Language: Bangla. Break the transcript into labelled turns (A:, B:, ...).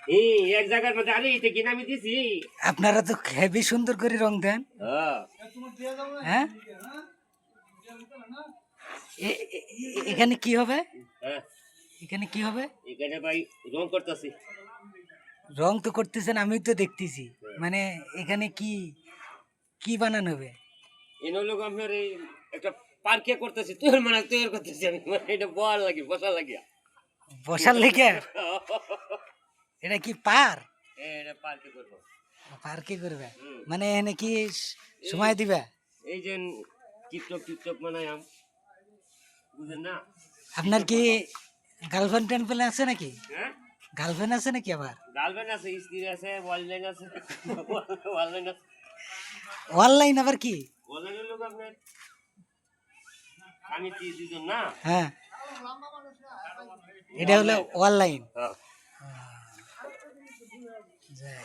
A: এই এক জায়গার মধ্যে আরে এটা কিনা আমি দিছি।
B: আপনারা তো হেভি সুন্দর করে রং দেন।
A: হ্যাঁ
B: হ্যাঁ, এখানে কি হবে?
A: হ্যাঁ
B: এখানে কি হবে?
A: এখানে ভাই রং করতেছি।
B: রং তো করতেছেন, আমি তো দেখতেছি। মানে এখানে কি কি বানানো হবে?
A: এনে লোক আপনার এই একটা পার্কে করতেছি, তুই মানে তৈরি করতেছি আমি, মানে এটা বল লাগে বসা লাগিয়া।
B: বসার লেগে? এটা কি পার?
A: এটা পার্কে করবো।
B: পার্কে করবে?
A: হুম।
B: মানে এখানে কি সময় দিবে?
A: এই যে টিকটক টিকটক বানাই আম, বুঝেন না?
B: আপনার কি গার্লফ্রেন্ড টার্লফ্রেন্ড আছে নাকি?
A: হ্যাঁ
B: গার্লফ্রেন্ড আছে নাকি আবার?
A: গার্লফ্রেন্ড আছে, স্ত্রী আছে, অনলাইন আছে, অনলাইন আছে।
B: অনলাইন আবার কি?
A: অনলাইনের লোক আপনার আমি দুজন না।
B: হ্যাঁ, এটা হলো অনলাইন।
A: হ্যাঁ।
B: যাই।